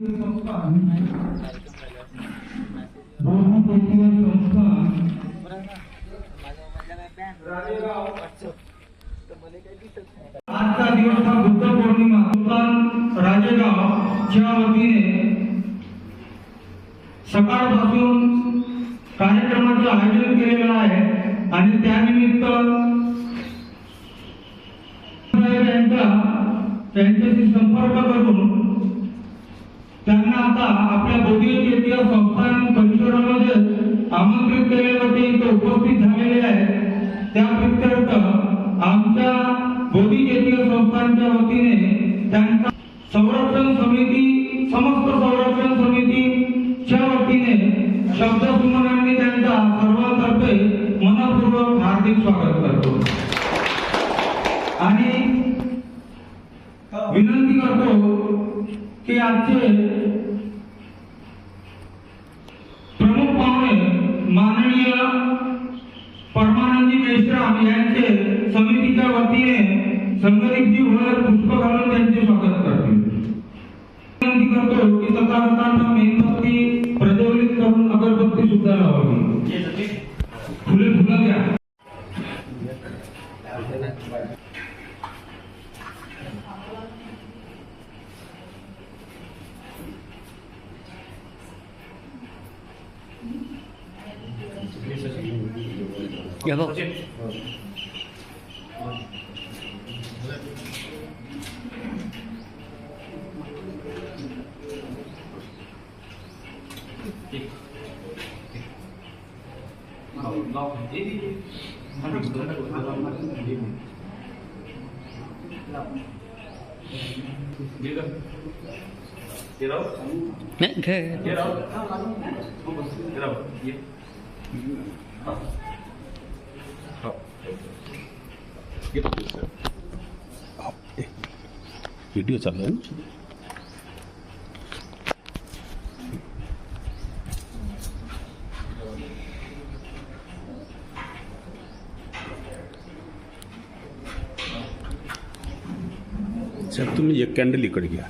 आजचा दिवस हा बुद्ध पौर्णिमा राजेगावच्या वतीने सकाळपासून कार्यक्रमाचं आयोजन केलेलं आहे आणि त्यानिमित्त त्यांच्याशी संपर्क करून त्यांना आता आपल्या बोधिचित्त संस्थान परिसरामध्ये आमंत्रित केले होते, इथे उपस्थित झालेले आहेत। त्या प्रित्यर्थ आमच्या बोधिचित्त संस्थानच्या वतीने त्यांचा संरक्षण समिती समस्त संरक्षण समितीच्या वतीने शब्दसुमनांनी त्यांचा सर्वांतर्फे मनपूर्वक हार्दिक स्वागत करतो आणि विनंती करतो की आजचे प्रमुख पाहुणे माननीय परमानंदजी मेश्राम यांचे समितीच्या वतीने संगणिकजी वर पुष्प घालून त्यांचे स्वागत करतील। विनंती करतो की तथागतांना मेणबत्ती प्रज्वलित करून अगरबत्ती सुद्धा लावावी। फुलं द्या। वीडियो चालू आहे। साहेब तुम्ही एक कॅन्डल इकडे घ्या,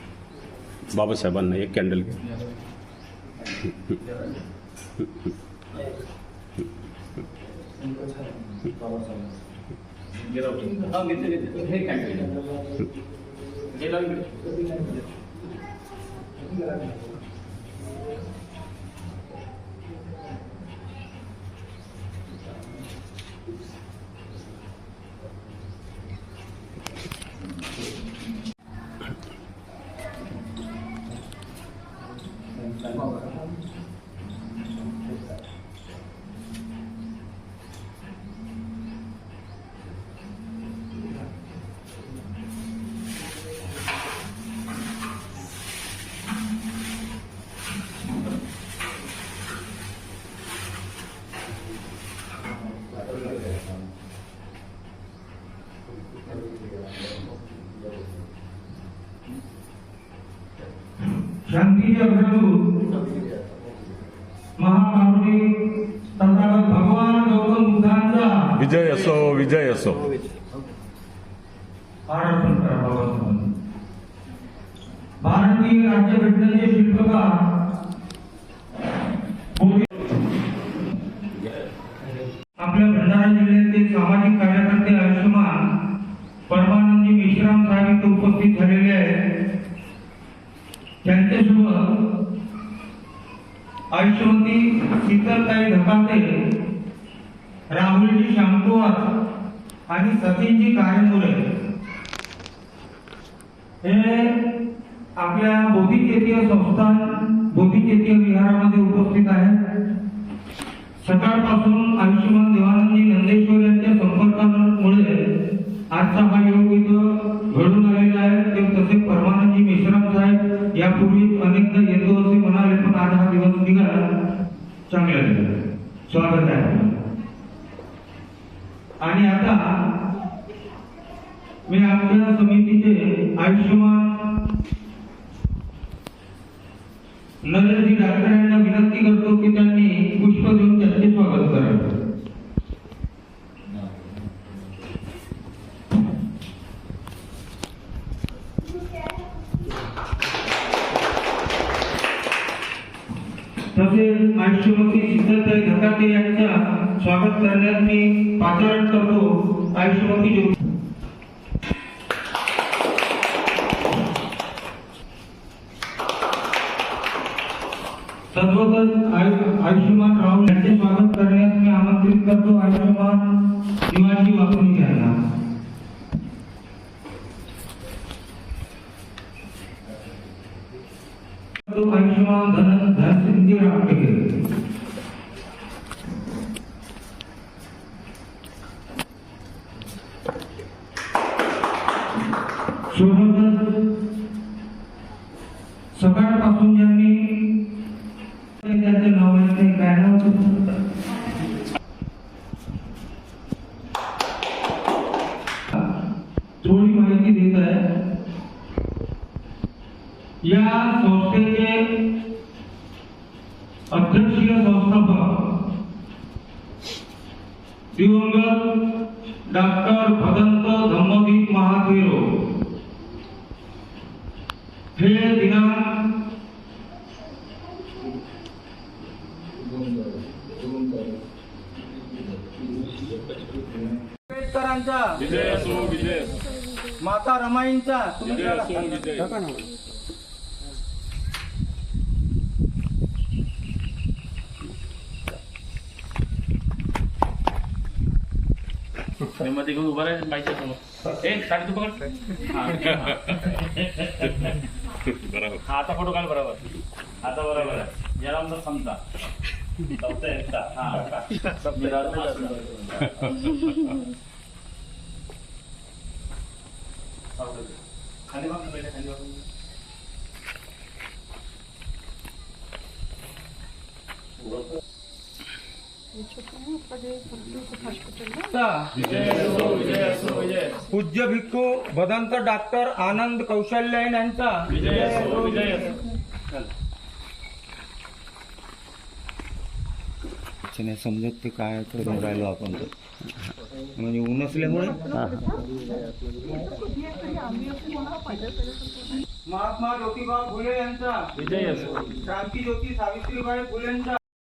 बाबासाहेबांना एक कॅन्डल घ्या। शांतीचे अग्रदूत महाकारुणिक तथागत भगवान गौतम बुद्धांचा विजय असो, विजय असो। भारतीय राज्यघटनेचे शिल्पकार आपल्या भंडारा जिल्ह्यातील सामाजिक कार्यकर्ते आयुष्यमान परमानंदजी मेश्राम साहेब इथे उपस्थित झालेले आहेत। त्यांच्यासोबत आयुष्यवती शीतलताई ढकाते, राहुलजी शामकुवार आणि सचिनजी कारेमुरे हे आपल्या बोधिचित्त संस्थान बोधिचित्त विहारामध्ये उपस्थित आहेत। सकाळपासून आयुष्यमान देवानंदजी नंदेश्वर यांच्या संपर्कामुळे आजचा हा योग इथं घडून आलेला आहे। ते तसे परमानंदजी मेश्राम साहेब यापूर्वी अनेकदा येतो असे म्हणाले, पण आज हा दिवस निघाला, चांगला दिवस, स्वागत आहे। आणि आता मी आमच्या समितीचे आयुष्यमान नरेशजी डॉक्टर यांना विनंती करतो की त्यांनी पुष्प देऊन त्यांचे स्वागत करावे। तसेच आयुष्यमती शीतलताई धकाटे यांचा स्वागत करण्यास मी पाचारण करतो. आयुष्यमती ज्योती तद्वतच आयुष्यमान राहुल यांचे स्वागत करण्यास मी आमंत्रित करतो. आयुष्यमान शिवाजी वाकणी यांना. आयुष्यमान धनसिंग रामटेके. सोबतच सकाळपासून ज्यांनी त्यांचं नाव आहे काय नाव होतं? थोडी माहिती देत आहे. या संस्थेचे अध्यक्षीय संस्थापक दिवंगत डॉक्टर भदंत धम्मदीप महाथेरो हे दिनांक माता रमाईंचा मध्ये घेऊन उभा राहायचं बाईच्या समोर. एक साडी तू पकड. हा आता फोटो काढ बरोबर. आता बरोबर आहे. याला आमचा समजा चौथा एकटा. हा खाली बघ पहिले खाली बघ. पूज्य भिक्खू भदंत डॉक्टर आनंद कौशल्यन यांचा नाही समजत ते काय करून राहिलो आपण तर म्हणजे ऊन असल्यामुळे. महात्मा ज्योतिबा फुले यांचा क्रांती ज्योती सावित्रीबाई फुलेंचा